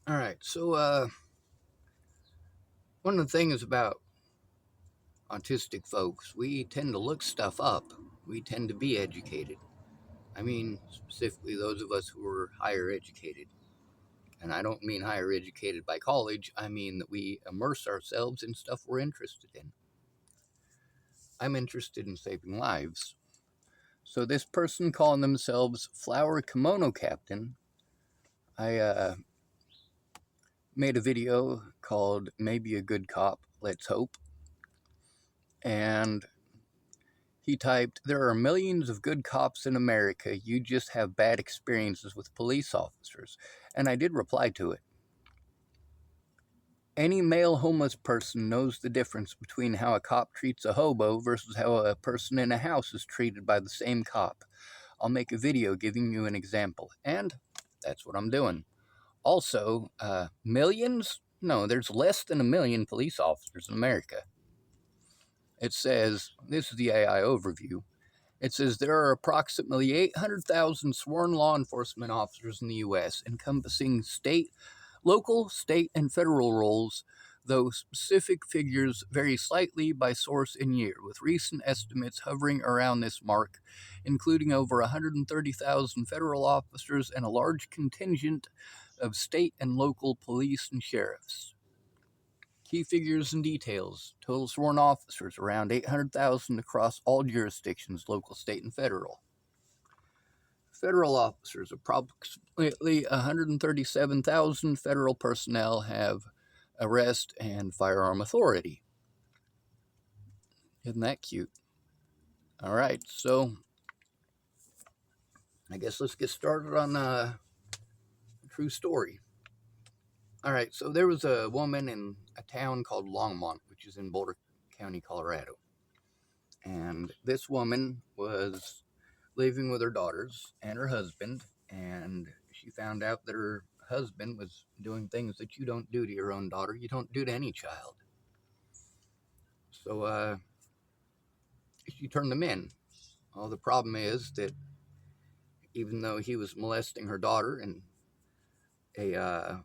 All right. So, one of the things about autistic folks, we tend to look stuff up. We tend to be educated. I mean, specifically those of us who are higher educated. And I don't mean higher educated by college, I mean that we immerse ourselves in stuff we're interested in. I'm interested in saving lives. So, this person calling themselves Flower Kimono Captain, I made a video called Maybe a Good Cop, Let's Hope. And he typed, "There are millions of good cops in America. You just have bad experiences with police officers." And I did reply to it. Any male homeless person knows the difference between how a cop treats a hobo versus how a person in a house is treated by the same cop. I'll make a video giving you an example. And that's what I'm doing. Also, millions? No, there's less than a million police officers in America. It says, this is the AI overview. It says there are approximately 800,000 sworn law enforcement officers in the U.S., encompassing local, state, and federal roles, though specific figures vary slightly by source and year, with recent estimates hovering around this mark, including over 130,000 federal officers and a large contingent of state and local police and sheriffs. Key figures and details. Total sworn officers around 800,000 across all jurisdictions, local, state, and federal. Federal officers, approximately 137,000 federal personnel have arrest and firearm authority. Isn't that cute? All right, so I guess let's get started on a true story. All right, so there was a woman in a town called Longmont, which is in Boulder County, Colorado. And this woman was living with her daughters and her husband, and she found out that her husband was doing things that you don't do to your own daughter, you don't do to any child. So she turned them in. Well, the problem is that even though he was molesting her daughter and a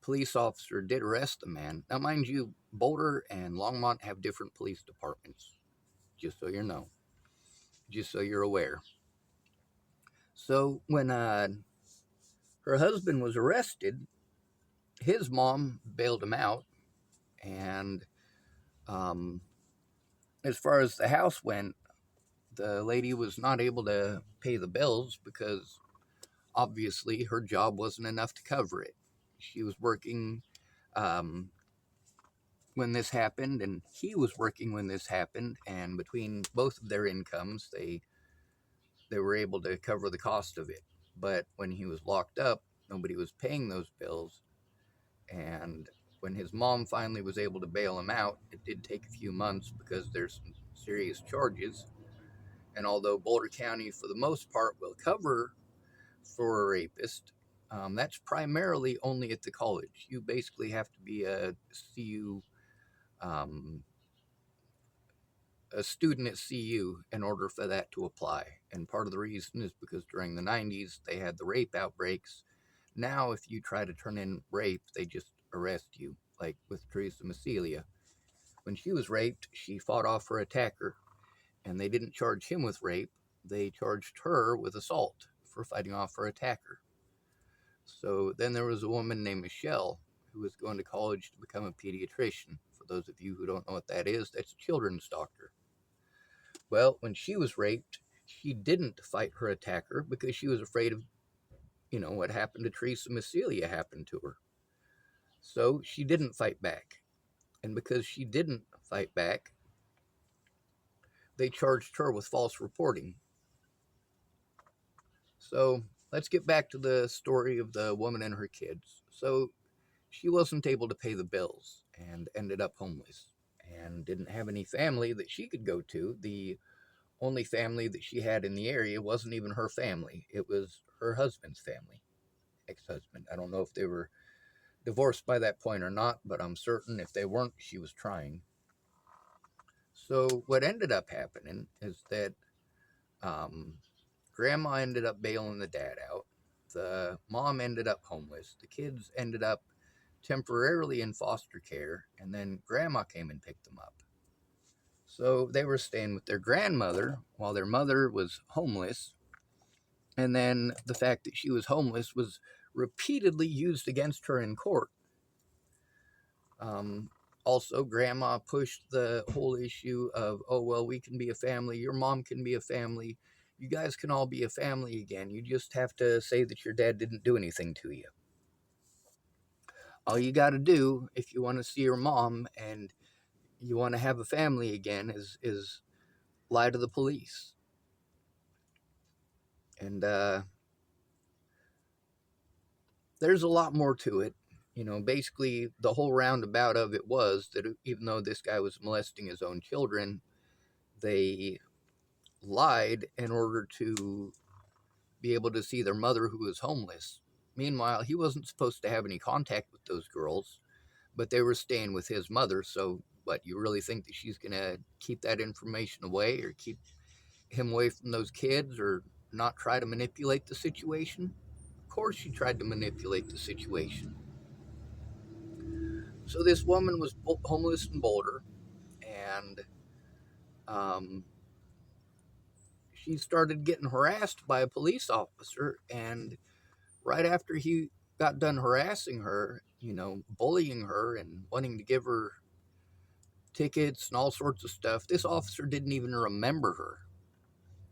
police officer did arrest the man. Now, mind you, Boulder and Longmont have different police departments, just so you know, just so you're aware. So when her husband was arrested, his mom bailed him out, and um, as far as the house went, the lady was not able to pay the bills because obviously her job wasn't enough to cover it. She was working um, when this happened, and he was working when this happened, and between both of their incomes, they were able to cover the cost of it. But when he was locked up, nobody was paying those bills, and when his mom finally was able to bail him out, it did take a few months because there's some serious charges. And although Boulder County, for the most part, will cover for a rapist, that's primarily only at the college. You basically have to be um, a student at CU in order for that to apply. And part of the reason is because during the 90s, they had the rape outbreaks. Now, if you try to turn in rape, they just arrest you, like with Teresa Massilia. When she was raped, she fought off her attacker, and they didn't charge him with rape. They charged her with assault for fighting off her attacker. So then there was a woman named Michelle who was going to college to become a pediatrician. For those of you who don't know what that is, that's a children's doctor. Well, when she was raped, she didn't fight her attacker because she was afraid of, what happened to Teresa Massilia happened to her. So she didn't fight back. And because she didn't fight back, they charged her with false reporting. So let's get back to the story of the woman and her kids. So she wasn't able to pay the bills and ended up homeless and didn't have any family that she could go to. The only family that she had in the area wasn't even her family, it was her husband's family, ex husband. I don't know if they were divorced by that point or not, but I'm certain if they weren't, she was trying. So, what ended up happening is that um, grandma ended up bailing the dad out. The mom ended up homeless. The kids ended up temporarily in foster care, and then grandma came and picked them up. So they were staying with their grandmother while their mother was homeless. And then the fact that she was homeless was repeatedly used against her in court. Also, grandma pushed the whole issue of, oh, well, we can be a family. Your mom can be a family. You guys can all be a family again. You just have to say that your dad didn't do anything to you. All you got to do if you want to see your mom and you want to have a family again is lie to the police. And there's a lot more to it. You know, basically, the whole roundabout of it was that even though this guy was molesting his own children, they lied in order to be able to see their mother, who was homeless. Meanwhile, he wasn't supposed to have any contact with those girls, but they were staying with his mother. So, what, you really think that she's going to keep that information away or keep him away from those kids or not try to manipulate the situation? Of course, she tried to manipulate the situation. So this woman was homeless in Boulder, and she started getting harassed by a police officer. And right after he got done harassing her, you know, bullying her and wanting to give her tickets and all sorts of stuff, this officer didn't even remember her.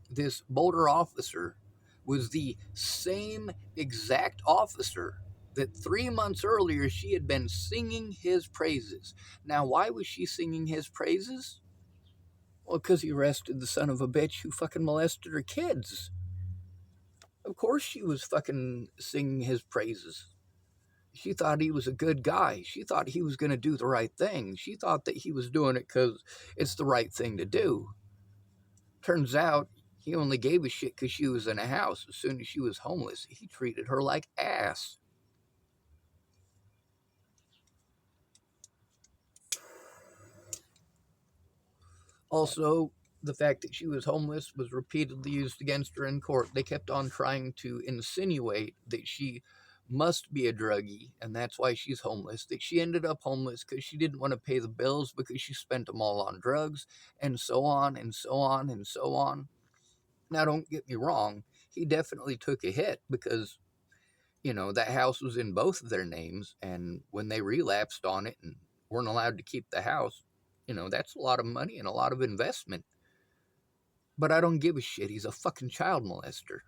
This Boulder officer was the same exact officer that 3 months earlier she had been singing his praises. Now, why was she singing his praises? Well, because he arrested the son of a bitch who fucking molested her kids. Of course she was fucking singing his praises. She thought he was a good guy. She thought he was going to do the right thing. She thought that he was doing it because it's the right thing to do. Turns out he only gave a shit because she was in a house. As soon as she was homeless, he treated her like ass. Also, the fact that she was homeless was repeatedly used against her in court. They kept on trying to insinuate that she must be a druggie and that's why she's homeless, that she ended up homeless because she didn't want to pay the bills because she spent them all on drugs, and so on and so on and so on. Now, don't get me wrong, he definitely took a hit because, you know, that house was in both of their names, and when they relapsed on it and weren't allowed to keep the house, you know, that's a lot of money and a lot of investment. But I don't give a shit. He's a fucking child molester.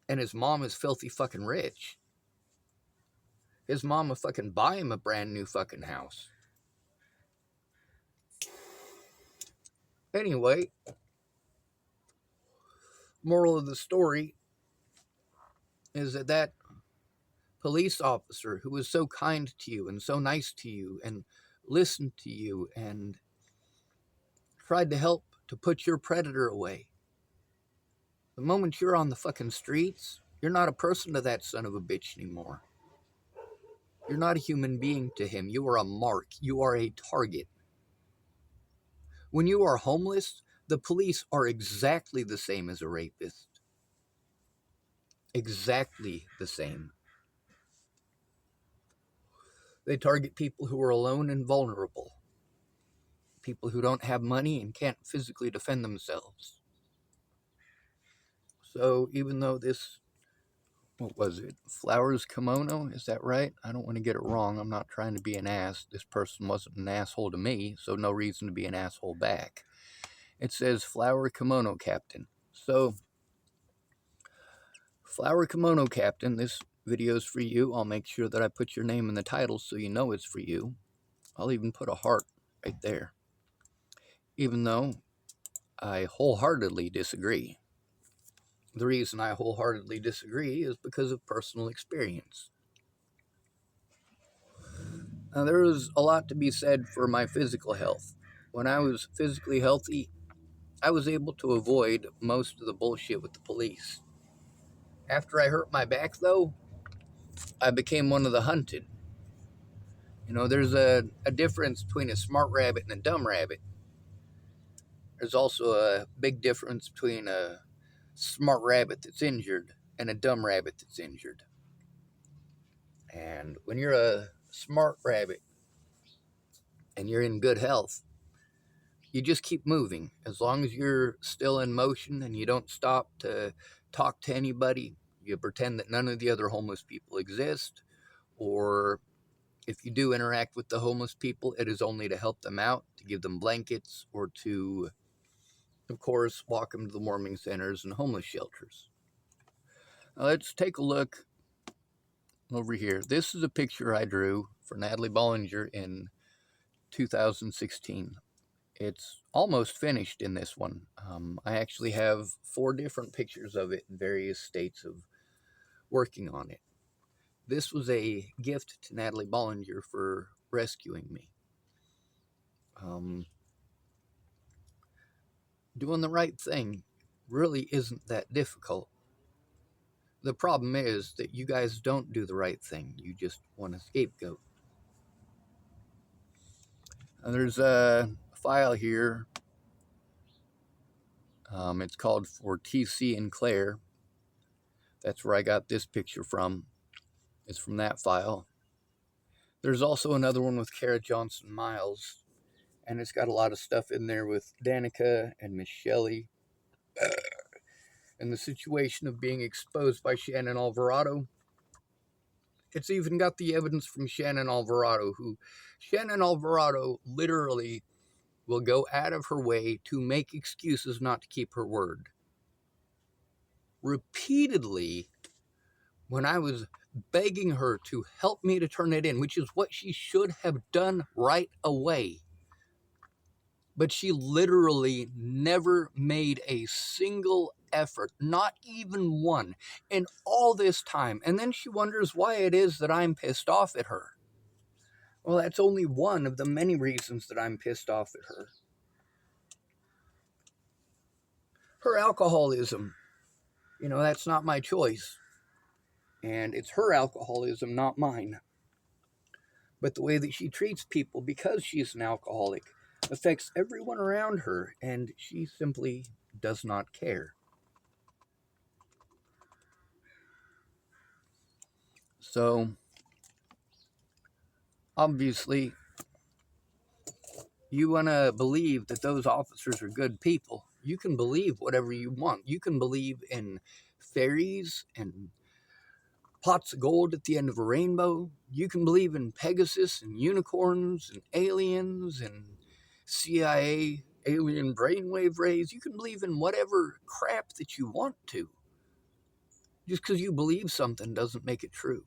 And his mom is filthy fucking rich. His mom would fucking buy him a brand new fucking house. Anyway, moral of the story is that police officer who was so kind to you and so nice to you and listened to you and tried to help to put your predator away, the moment you're on the fucking streets, you're not a person to that son of a bitch anymore. You're not a human being to him. You are a mark. You are a target. When you are homeless, the police are exactly the same as a rapist. Exactly the same. They target people who are alone and vulnerable. People who don't have money and can't physically defend themselves. So even though this, what was it, Flowers Kimono, is that right? I don't want to get it wrong. I'm not trying to be an ass. This person wasn't an asshole to me, so no reason to be an asshole back. It says Flower Kimono Captain. So, Flower Kimono Captain, this video's for you. I'll make sure that I put your name in the title so you know it's for you. I'll even put a heart right there. Even though I wholeheartedly disagree. The reason I wholeheartedly disagree is because of personal experience. Now, there is a lot to be said for my physical health. When I was physically healthy, I was able to avoid most of the bullshit with the police. After I hurt my back, though, I became one of the hunted. You know, there's a difference between a smart rabbit and a dumb rabbit. There's also a big difference between a smart rabbit that's injured and a dumb rabbit that's injured. And when you're a smart rabbit and you're in good health, you just keep moving. As long as you're still in motion and you don't stop to talk to anybody, you pretend that none of the other homeless people exist, or if you do interact with the homeless people, it is only to help them out, to give them blankets, or to, of course, walk them to the warming centers and homeless shelters. Now let's take a look over here. This is a picture I drew for Natalie Bollinger in 2016. It's almost finished in this one. I actually have 4 different pictures of it in various states of working on it. This was a gift to Natalie Bollinger for rescuing me. Doing the right thing really isn't that difficult. The problem is that you guys don't do the right thing. You just want a scapegoat. And there's a file here. It's called For TC and Claire. That's where I got this picture from. It's from that file. There's also another one with Kara Johnson Miles, and it's got a lot of stuff in there with Danica and Miss Shelley, and the situation of being exposed by Shannon Alvarado. It's even got the evidence from Shannon Alvarado, who Shannon Alvarado literally will go out of her way to make excuses not to keep her word. Repeatedly, when I was begging her to help me to turn it in, which is what she should have done right away, but she literally never made a single effort, not even one, in all this time. And then she wonders why it is that I'm pissed off at her. Well, that's only one of the many reasons that I'm pissed off at her. Her alcoholism, that's not my choice. And it's her alcoholism, not mine. But the way that she treats people because she's an alcoholic affects everyone around her, and she simply does not care. So, obviously, you want to believe that those officers are good people. You can believe whatever you want. You can believe in fairies and pots of gold at the end of a rainbow. You can believe in Pegasus and unicorns and aliens and CIA alien brainwave rays. You can believe in whatever crap that you want to. Just because you believe something doesn't make it true.